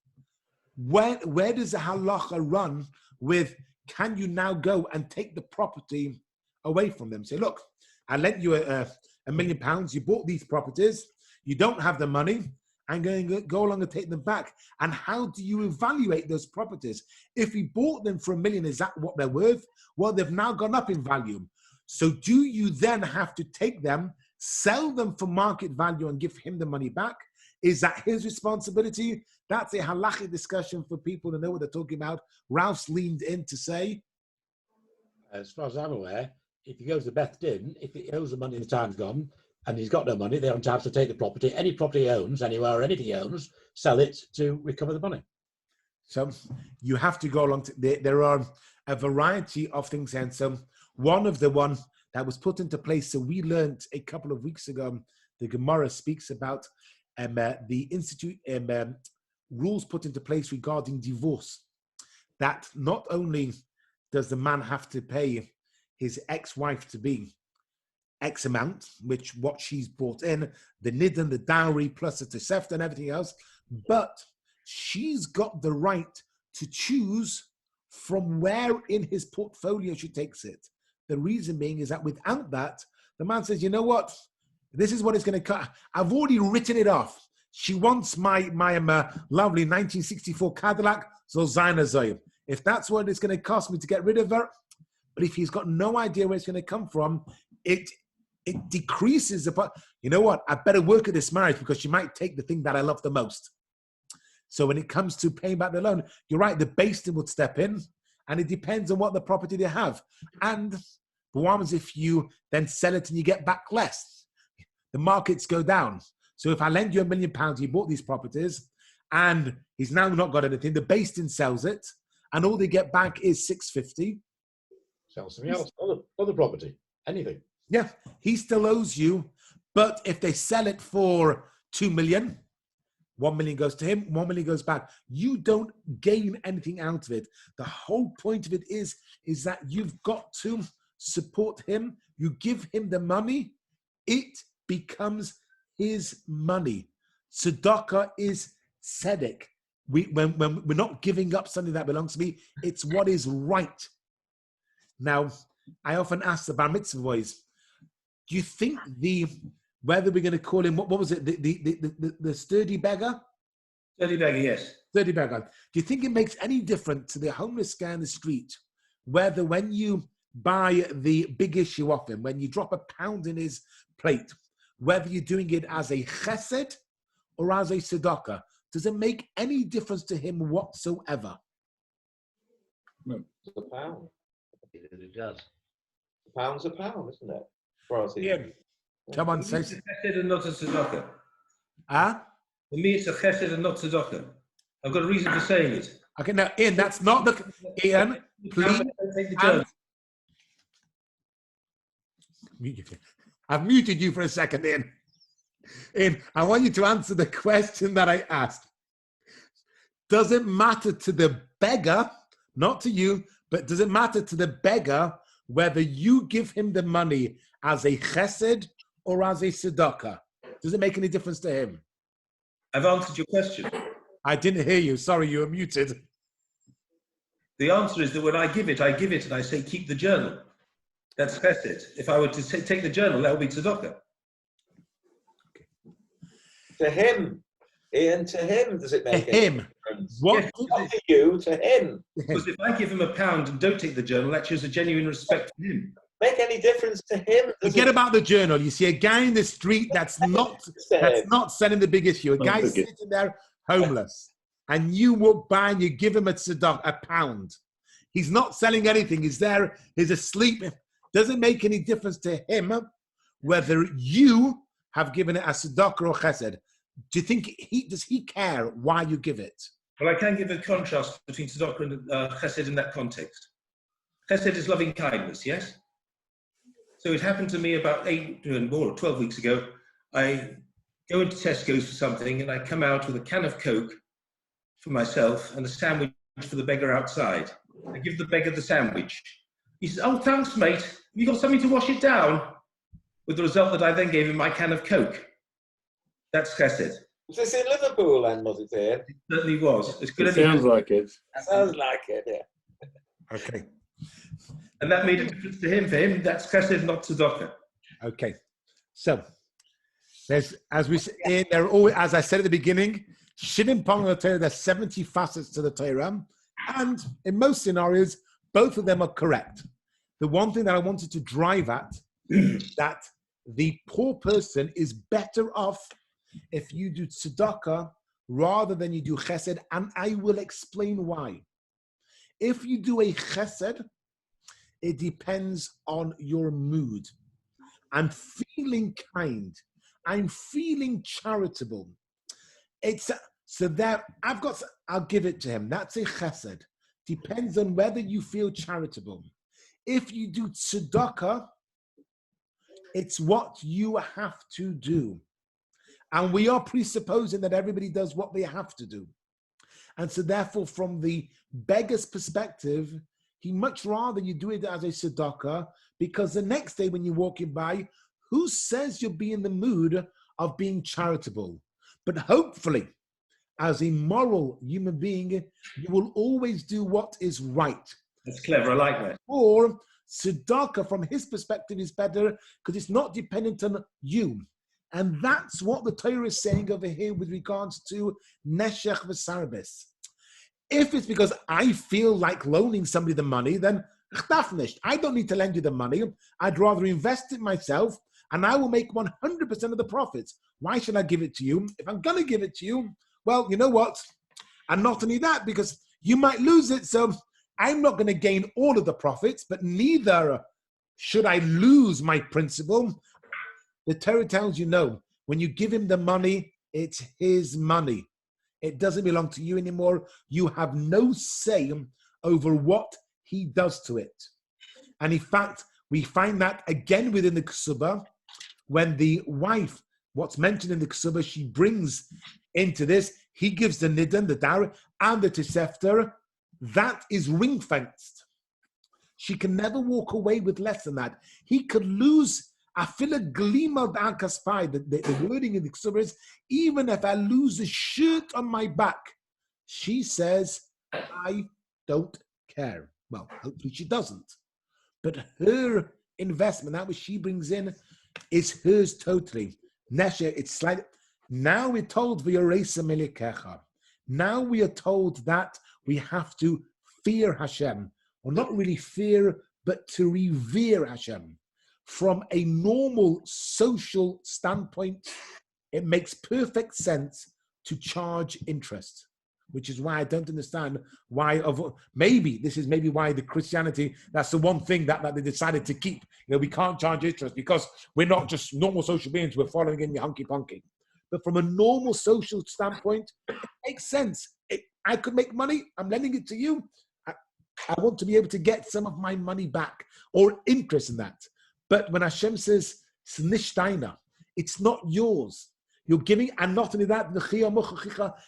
Where does the halacha run with, can you now go and take the property away from them? Say, look, I lent you £1 million. You bought these properties. You don't have the money. I'm going to go along and take them back. And how do you evaluate those properties? If he bought them for $1 million, is that what they're worth? Well, they've now gone up in value. So do you then have to take them, sell them for market value and give him the money back? Is that his responsibility? That's a halachic discussion for people to know what they're talking about. Ralph's leaned in to say, as far as I'm aware, if he goes to Beth Din, if he owes the money and the time's gone, and he's got no money, they're entitled to take the property. Any property he owns, anywhere or anything he owns, sell it to recover the money. So you have to go along to, there are a variety of things. And so one that was put into place, so we learned a couple of weeks ago, the Gemara speaks about the institute rules put into place regarding divorce, that not only does the man have to pay his ex-wife to be X amount, which what she's brought in, the nidden, the dowry, plus the tosefta and everything else, but she's got the right to choose from where in his portfolio she takes it. The reason being is that without that, the man says, you know what? This is what it's going to cost. I've already written it off. She wants my lovely 1964 Cadillac, so Zayna Zoyim. If that's what it's going to cost me to get rid of her, but if he's got no idea where it's going to come from, it decreases the part. You know what? I better work at this marriage because she might take the thing that I love the most. So when it comes to paying back the loan, you're right, the Beis Din would step in, and it depends on what the property they have. And what happens if you then sell it and you get back less? The markets go down. So if I lend you £1 million, you bought these properties, and he's now not got anything, the Beis Din sells it, and all they get back is $650. Sell something else, other property, anything. Yeah, he still owes you, but if they sell it for $2 million, $1 million goes to him, $1 million goes back. You don't gain anything out of it. The whole point of it is that you've got to support him. You give him the money, it becomes his money. Tzedakah is tzedek. When we're not giving up something that belongs to me, it's what is right. Now, I often ask the bar mitzvah boys, do you think whether we're going to call him, what was it, the sturdy beggar? Sturdy beggar, yes. Sturdy beggar. Do you think it makes any difference to the homeless guy in the street, whether when you buy the big issue off him, when you drop £1 in his plate, whether you're doing it as a chesed or as a tzedakah? Does it make any difference to him whatsoever? The pound. It does. Pound's a pound, isn't it? Royalty. Ian, come on, It's say. a chesed and not a tzedakah. Ah? For me, it's a chesed and not tzedakah. I've got a reason for saying it. Okay, now, Ian, that's not the. Ian, please. Take the journal. I've muted you for a second, Ian. Ian, I want you to answer the question that I asked. Does it matter to the beggar, not to you, but does it matter to the beggar whether you give him the money as a chesed or as a tzedakah? Does it make any difference to him? I've answered your question. I didn't hear you. Sorry, you were muted. The answer is that when I give it and I say, keep the journal. That's chesed. If I were to say, take the journal, that would be tzedakah. To him, Ian, to him, does it make To any him. difference? What? Yes, Not to you, to him. because if I give him £1 and don't take the journal, that shows a genuine respect for him. Make any difference to him? Does Forget it about the journal. You see a guy in the street that's not to him? selling the big issue. A guy sitting there homeless, and you walk by and you give him a £1. He's not selling anything. He's there. He's asleep. Doesn't make any difference to him whether you have given it as tzedakah or chesed. Do you think does he care why you give it? Well, I can give a contrast between tzedakah and chesed in that context. Chesed is loving kindness, yes? So it happened to me about 8 or 12 weeks ago. I go into Tesco's for something and I come out with a can of Coke for myself and a sandwich for the beggar outside. I give the beggar the sandwich. He says, oh, thanks, mate. Have you got something to wash it down? With the result that I then gave him my can of Coke. That's chesed. Was this in Liverpool then, was it, Ian? It certainly was. It's good. It sounds like it. Sounds like it, yeah. Okay. And that made a difference to him. For him, that's chesed, not tzedakah. Okay. So there's, as we say, there are always, as I said at the beginning, Shivim Pong of the Torah, there's 70 facets to the Torah. And in most scenarios, both of them are correct. The one thing that I wanted to drive at is that the poor person is better off if you do tzedakah rather than you do chesed, and I will explain why. If you do a chesed, it depends on your mood. I'm feeling kind. I'm feeling charitable. So there, I'll give it to him. That's a chesed. Depends on whether you feel charitable. If you do tzedakah, it's what you have to do. And we are presupposing that everybody does what they have to do. And so therefore, from the beggar's perspective, he much rather you do it as a tzedakah, because the next day when you're walking by, who says you'll be in the mood of being charitable? But hopefully, as a moral human being, you will always do what is right. That's clever. I like that. Or tzedakah, from his perspective, is better because it's not dependent on you. And that's what the Torah is saying over here with regards to neshech v'sarbis. If it's because I feel like loaning somebody the money, then I don't need to lend you the money. I'd rather invest it myself, and I will make 100% of the profits. Why should I give it to you? If I'm going to give it to you, well, you know what? And not only that, because you might lose it, so I'm not going to gain all of the profits, but neither should I lose my principal. The Torah tells you no. When you give him the money, it's his money. It doesn't belong to you anymore. You have no say over what he does to it. And in fact, we find that again within the Ksubah, when the wife, what's mentioned in the Ksubah, she brings into this, he gives the Nidan, the Dowry, and the Tosefta. That is ring-fenced. She can never walk away with less than that. He could lose afila glima d'al-kaspai. The wording in the Ksubah is, even if I lose a shirt on my back, she says, I don't care. Well, hopefully she doesn't. But her investment, that which she brings in, is hers totally. Nesha, it's like, now we're told v'yoresa melikecha. Now we are told that we have to fear Hashem. Or not really fear, but to revere Hashem. From a normal social standpoint, it makes perfect sense to charge interest. which is why I don't understand why. Maybe this is why the Christianity, that's the one thing that they decided to keep. We can't charge interest because we're not just normal social beings. We're following in your hunky-punky. But from a normal social standpoint, it makes sense. I could make money. I'm lending it to you. I want to be able to get some of my money back or interest in that. But when Hashem says, it's not yours. You're giving, and not only that,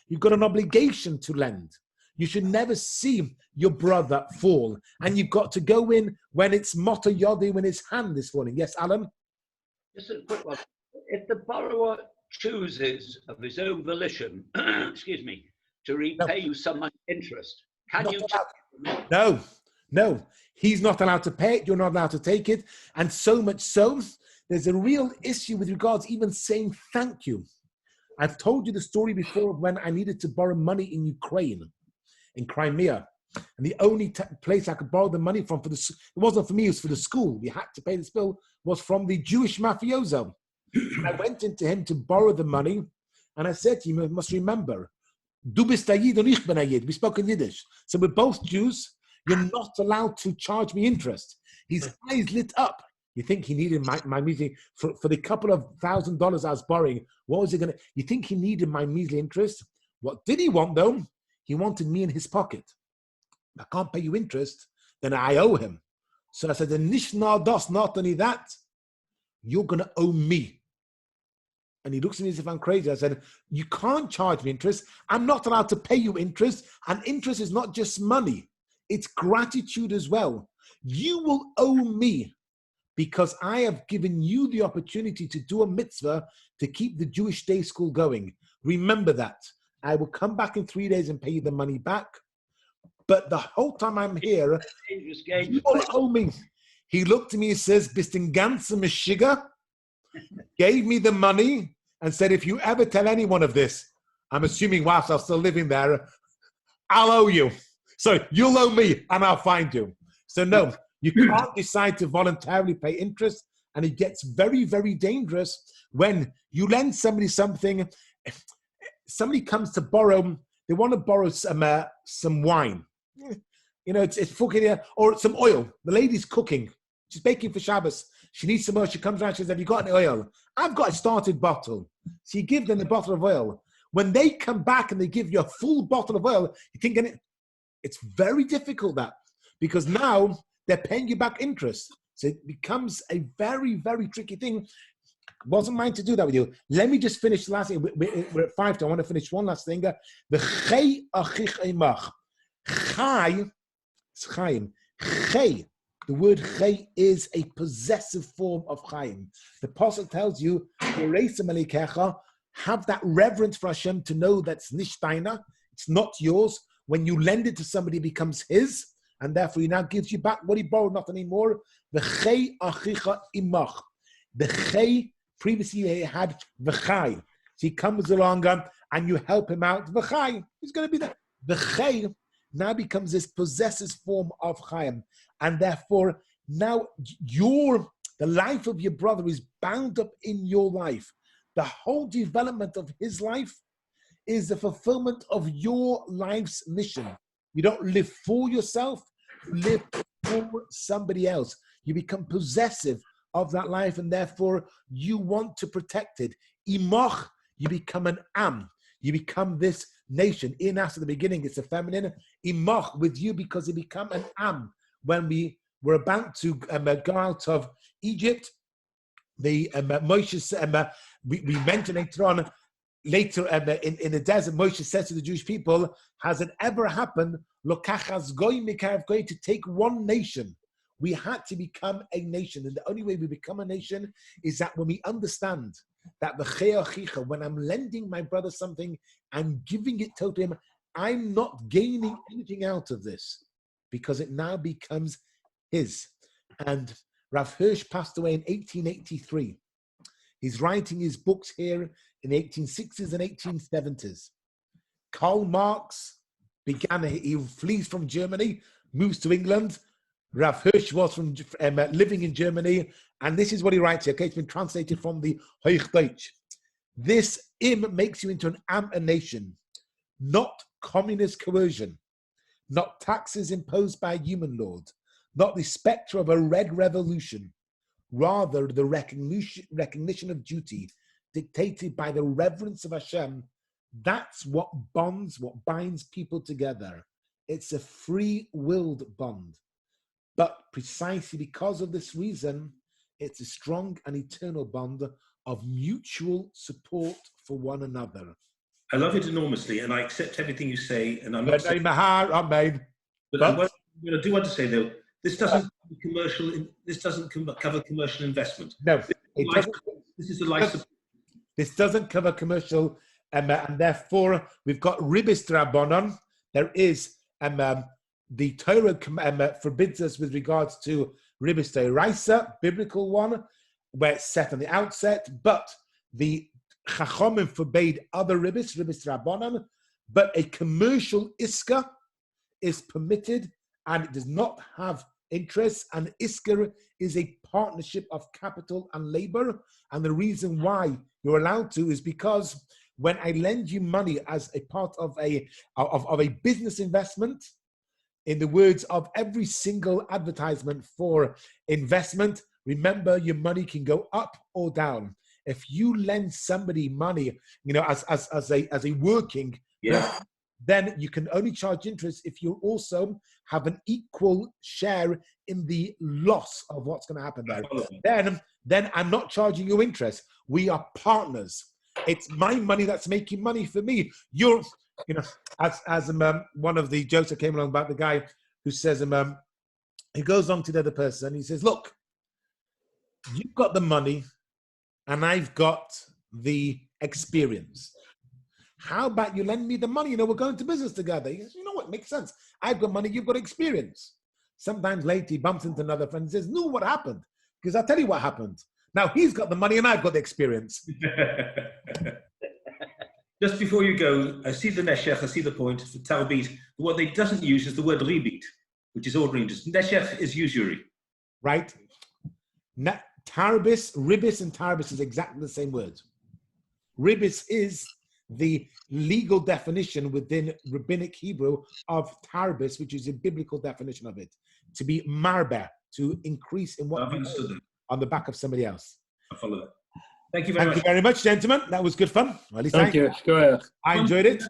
you've got an obligation to lend. You should never see your brother fall. And you've got to go in when it's Mata Yodi, when it's hand is falling. Yes, Alan? Just a quick one. If the borrower chooses of his own volition, excuse me, to repay you some interest, can you? No. He's not allowed to pay it. You're not allowed to take it. And so much so, there's a real issue with regards even saying thank you. I've told you the story before when I needed to borrow money in Ukraine, in Crimea. And the only place I could borrow the money from, it wasn't for me, it was for the school. We had to pay this bill, was from the Jewish mafioso. I went into him to borrow the money. And I said to him, you must remember, Du bist Yid und ich bin Yid. We spoke in Yiddish. So we're both Jews. You're not allowed to charge me interest. His eyes lit up. You think he needed my measly, for the couple of $1,000 I was borrowing, what was he going to, you think he needed my measly interest? What did he want though? He wanted me in his pocket. I can't pay you interest, then I owe him. So I said, not only that, you're going to owe me. And he looks at me as if I'm crazy. I said, you can't charge me interest. I'm not allowed to pay you interest. And interest is not just money. It's gratitude as well. You will owe me because I have given you the opportunity to do a mitzvah to keep the Jewish day school going. Remember that. I will come back in 3 days and pay you the money back. But the whole time I'm here, you will owe me. He looked at me and says, Bist den ganzen Meshiga? Gave me the money and said, if you ever tell anyone of this, I'm assuming whilst I'm still living there, I'll owe you. So you'll owe me and I'll find you. So no, you can't decide to voluntarily pay interest. And it gets very, very dangerous when you lend somebody something. If somebody comes to borrow, they want to borrow some wine. It's fucking, or some oil. The lady's cooking. She's baking for Shabbos. She needs some oil. She comes around. She says, have you got any oil? I've got a started bottle. So you give them the bottle of oil. When they come back and they give you a full bottle of oil, you're thinking it's very difficult because now they're paying you back interest. So it becomes a very, very tricky thing. Wasn't mine to do that with you. Let me just finish the last thing. We're at 5. I want to finish one last thing. The chai achich eimach. Chai, it's chaim. Chai. The word chai is a possessive form of chaim. The apostle tells you, have that reverence for Hashem to know that's nishtaina. It's not yours. When you lend it to somebody, it becomes his, and therefore he now gives you back what he borrowed, not anymore. The chai achicha imach. The chai, previously he had v'chai. So he comes along and you help him out. V'chai, he's going to be there. The chai now becomes this possessive form of chayim. And therefore, now the life of your brother is bound up in your life. The whole development of his life is the fulfillment of your life's mission. You don't live for yourself, you live for somebody else. You become possessive of that life, and therefore you want to protect it. Imach, you become an am. You become this nation. Inas at the beginning, it's a feminine. Imach, with you, because you become an am. When we were about to go out of Egypt, the Moshe, we mentioned later on, in the desert, Moshe says to the Jewish people, has it ever happened, to take one nation? We had to become a nation. And the only way we become a nation is that when we understand that when I'm lending my brother something, I'm giving it to him, I'm not gaining anything out of this because it now becomes his. And Rav Hirsch passed away in 1883. He's writing his books here in the 1860s and 1870s. Karl Marx he flees from Germany, moves to England. Rav Hirsch was living in Germany, and this is what he writes here. Okay, it's been translated from the Hochdeutsch. This im makes you into an am, a nation, not communist coercion, not taxes imposed by a human lord, not the spectre of a red revolution, rather the recognition of duty dictated by the reverence of Hashem. That's what binds people together. It's a free-willed bond. But precisely because of this reason, it's a strong and eternal bond of mutual support for one another. I love it enormously, and I accept everything you say. And I'm not saying, Behar, Amen. but what I do want to say though, this doesn't cover commercial investment. No, it doesn't. This is a life. This doesn't cover commercial, and therefore we've got ribis drabonon. There is the Torah forbids us with regards to ribis deiraisa, biblical one, where it's set on the outset, but the Chachomim forbade other ribis drabonon, but a commercial iska is permitted and it does not have interest, and iska is a partnership of capital and labor, and the reason why you're allowed to is because when I lend you money as a part of a business investment, in the words of every single advertisement for investment, remember your money can go up or down. If you lend somebody money, as a working, then you can only charge interest if you also have an equal share in the loss of what's going to happen there. Then I'm not charging you interest. We are partners. It's my money that's making money for me. You're, as one of the jokes that came along about the guy who says, he goes on to the other person, he says, look, you've got the money and I've got the experience. How about you lend me the money? We're going to business together. He says, you know what, makes sense. I've got money, you've got experience. Sometimes later he bumps into another friend and says, no, what happened? Because I'll tell you what happened. Now he's got the money and I've got the experience. Just before you go, I see the neshech, I see the point for talbit. What they doesn't use is the word ribit, which is ordinary interest. Neshech is usury. Right. Tarbis, ribis and tarbis is exactly the same word. Ribis is the legal definition within rabbinic Hebrew of tarbis, which is a biblical definition of it. To be marbe, to increase in what you on the back of somebody else. I follow that. Thank you very much. Thank you very much, gentlemen. That was good fun. Well, at least Thank you. I enjoyed it.